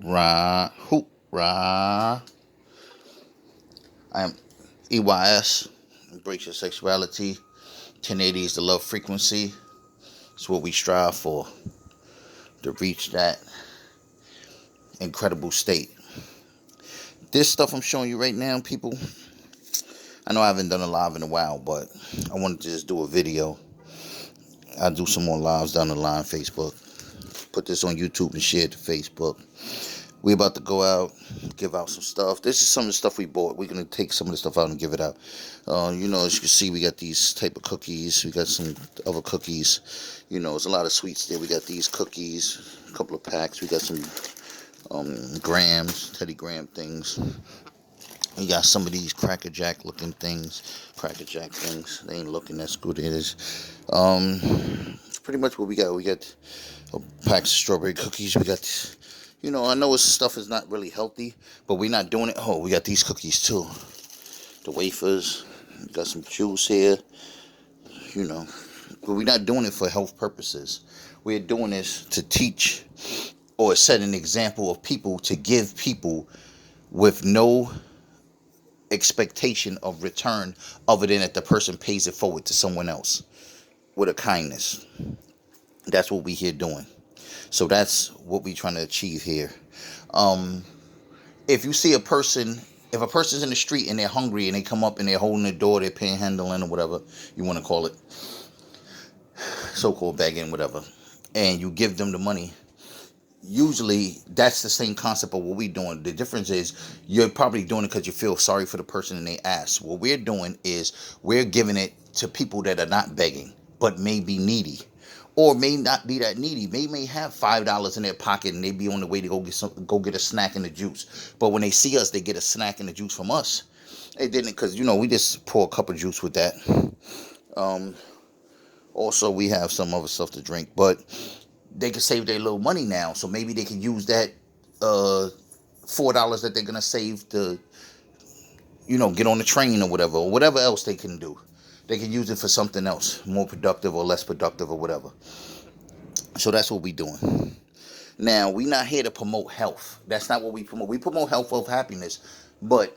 Hoorah, hoorah. I am EYS, Embrace Your Sexuality. 1080 is the love frequency. It's what we strive for, to reach that incredible state. This stuff I'm showing you right now, people, I know I haven't done a live in a while, but I wanted to just do a video. I'll do some more lives down the line, Facebook. Put this on YouTube and share it to Facebook. We about to go out, give out some stuff. This is some of the stuff we bought. We're going to take some of the stuff out and give it out. As you can see, we got these type of cookies. We got some other cookies. There's a lot of sweets there. We got these cookies, a couple of packs. We got some grams, Teddy Graham things. We got some of these Cracker Jack looking things. Cracker Jack things. They ain't looking, that's good. It is. It's pretty much what we got. We got packs of strawberry cookies. We got... I know this stuff is not really healthy, but we're not doing it. Oh, we got these cookies too. The wafers. We got some juice here. But we're not doing it for health purposes. We're doing this to teach or set an example of people, to give people with no expectation of return other than that the person pays it forward to someone else with a kindness. That's what we're here doing. So that's what we're trying to achieve here. If you see if a person's in the street and they're hungry and they come up and they're holding the door, they're panhandling or whatever you want to call it, so-called begging, whatever, and you give them the money, usually that's the same concept of what we're doing. The difference is you're probably doing it because you feel sorry for the person and they ask. What we're doing is we're giving it to people that are not begging but may be needy. Or may not be that needy. They may have $5 in their pocket and they be on the way to go get a snack and a juice. But when they see us, they get a snack and a juice from us. They didn't, because we just pour a cup of juice with that. Also, we have some other stuff to drink, but they can save their little money now. So maybe they can use that $4 that they're gonna save to, get on the train or whatever else they can do. They can use it for something else, more productive or less productive or whatever. So that's what we're doing. Now, we're not here to promote health. That's not what we promote. We promote health, wealth, happiness. But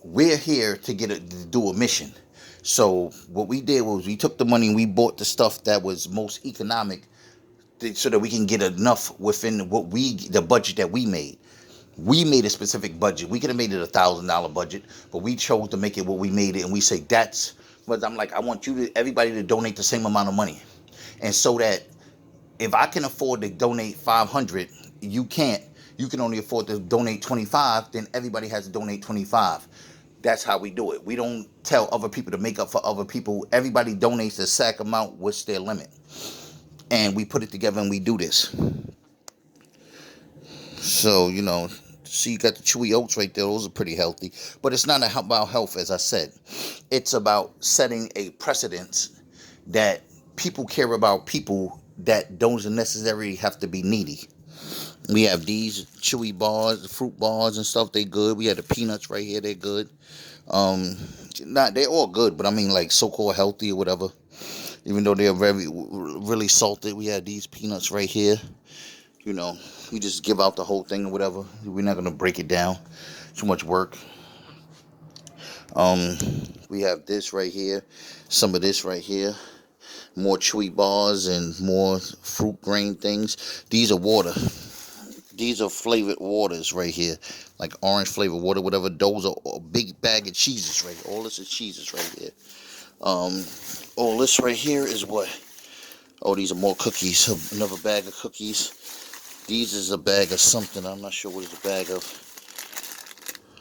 we're here to do a mission. So what we did was we took the money and we bought the stuff that was most economic so that we can get enough within the budget that we made. We made a specific budget. We could have made it $1,000 budget, but we chose to make it what we made it, and we say that's. But I'm like, I want everybody to donate the same amount of money, and so that if I can afford to donate 500, you can't. You can only afford to donate 25. Then everybody has to donate 25. That's how we do it. We don't tell other people to make up for other people. Everybody donates the exact amount, what's their limit, and we put it together and we do this. So see, you got the chewy oats right there. Those are pretty healthy. But it's not about health, as I said. It's about setting a precedence that people care about people that don't necessarily have to be needy. We have these chewy bars, the fruit bars and stuff. They good. We have the peanuts right here. They're good. They're all good, but I mean like so-called healthy or whatever. Even though they're really salted, we have these peanuts right here. We just give out the whole thing or whatever. We're not gonna break it down. Too much work. We have this right here. Some of this right here. More chewy bars and more fruit grain things. These are water. These are flavored waters right here. Like orange flavored water, whatever. Those are a big bag of cheeses right here. All this is cheeses right here. All this right here is what? Oh, these are more cookies. Another bag of cookies. These is a bag of something. I'm not sure what it's a bag of.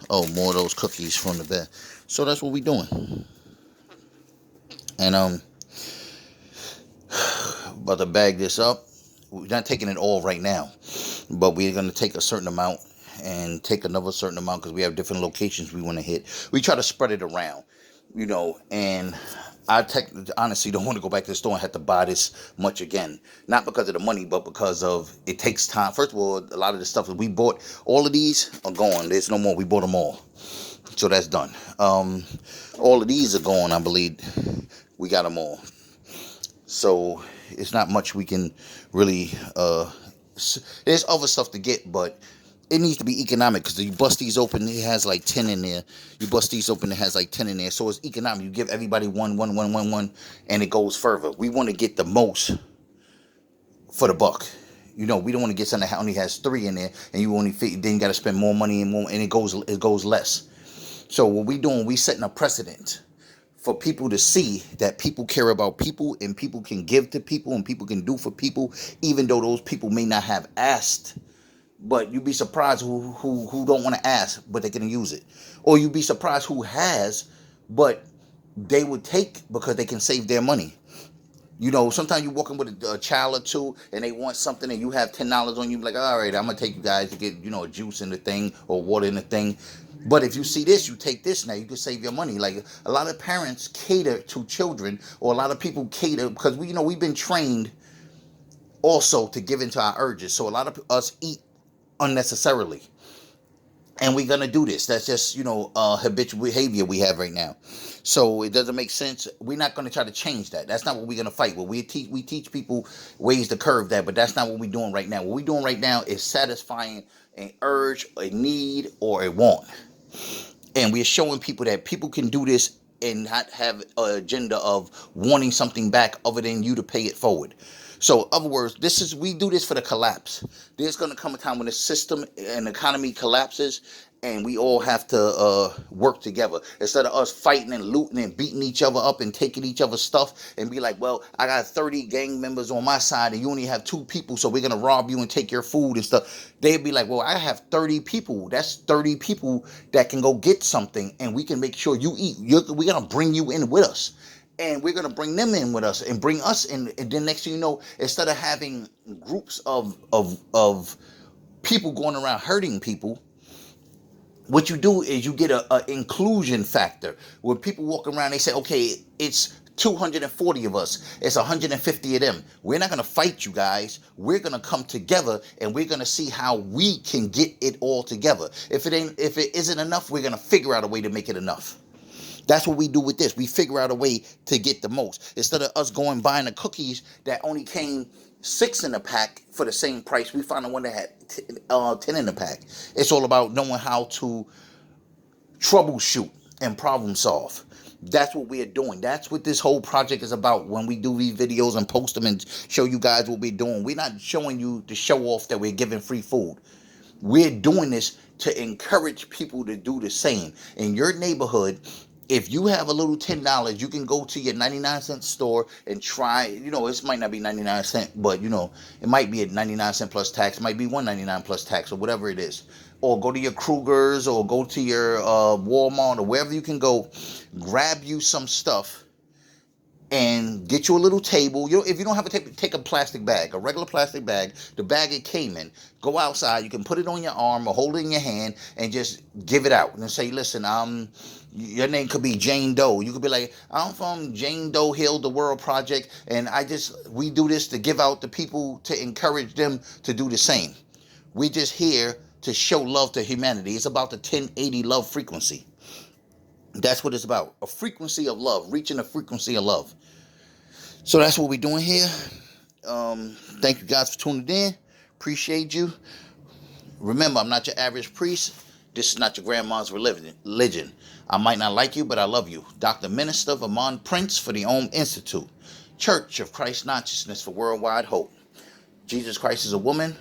Oh, more of those cookies from the bag. So that's what we're doing. And about to bag this up. We're not taking it all right now, but we're going to take a certain amount and take another certain amount because we have different locations we want to hit. We try to spread it around, and I honestly don't want to go back to the store and have to buy this much again. Not because of the money, but because of it takes time. First of all, a lot of the stuff that we bought, all of these are gone. There's no more. We bought them all. So that's done. All of these are gone, I believe. We got them all. So it's not much we can really... there's other stuff to get, but it needs to be economic, because you bust these open, it has like 10 in there. You bust these open, it has like 10 in there. So it's economic. You give everybody one, and it goes further. We want to get the most for the buck. We don't want to get something that only has 3 in there, and you only then you got to spend more money and more, and it goes less. So what we doing, we setting a precedent for people to see that people care about people, and people can give to people, and people can do for people, even though those people may not have asked. But you'd be surprised who don't want to ask, but they're gonna use it. Or you'd be surprised who has, but they would take because they can save their money. Sometimes you're walking with a child or two, and they want something, and you have $10 on you. Be like, all right, I'm gonna take you guys to get a juice in the thing or water in the thing. But if you see this, you take this now. You can save your money. Like, a lot of parents cater to children, or a lot of people cater because we've been trained also to give into our urges. So a lot of us eat unnecessarily, and we're gonna do this. That's just habitual behavior we have right now. So it doesn't make sense. We're not gonna try to change that. That's not what we're gonna fight. What we teach people ways to curve that, but that's not what we're doing right now. What we're doing right now is satisfying an urge, a need, or a want, and we're showing people that people can do this and not have an agenda of wanting something back other than you to pay it forward. So, in other words, we do this for the collapse. There's going to come a time when the system and economy collapses, and we all have to work together. Instead of us fighting and looting and beating each other up and taking each other's stuff and be like, well, I got 30 gang members on my side and you only have 2 people, so we're going to rob you and take your food and stuff. They'd be like, well, I have 30 people. That's 30 people that can go get something, and we can make sure you eat. We're going to bring you in with us. And we're going to bring them in with us and bring us in. And then next thing you know, instead of having groups of people going around hurting people, what you do is you get a inclusion factor. When people walk around, they say, okay, it's 240 of us. It's 150 of them. We're not going to fight you guys. We're going to come together, and we're going to see how we can get it all together. If it isn't enough, we're going to figure out a way to make it enough. That's what we do with this. We figure out a way to get the most. Instead of us going buying the cookies that only came 6 in a pack for the same price, we found the one that had 10 in the pack. It's all about knowing how to troubleshoot and problem solve. That's what we're doing. That's what this whole project is about. When we do these videos and post them and show you guys what we're doing, we're not showing you to show off that we're giving free food. We're doing this to encourage people to do the same. In your neighborhood, if you have a little $10, you can go to your 99-cent store and try. It might not be 99 cents, but it might be a 99 cent plus tax. It might be $1.99 plus tax, or whatever it is. Or go to your Kruger's, or go to your Walmart, or wherever you can go. Grab you some stuff and get you a little table. If you don't have a table, take a plastic bag, a regular plastic bag, the bag it came in. Go outside. You can put it on your arm or hold it in your hand and just give it out and say, listen, your name could be Jane Doe. You could be like, I'm from Jane Doe Heal the World Project, and we do this to give out to people, to encourage them to do the same. We're just here to show love to humanity. It's about the 1080 love frequency. That's what it's about. A frequency of love, reaching a frequency of love. So that's what we're doing here. Thank you guys for tuning in. Appreciate you. Remember, I'm not your average priest. This is not your grandma's religion. I might not like you, but I love you. Dr. Minister Vermont Princ for the Institut. Church of Christ Consciousness for Worldwide Hope. Jesus Christ is a woman.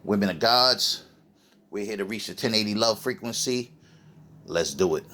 Women are gods. We're here to reach the 1080 love frequency. Let's do it.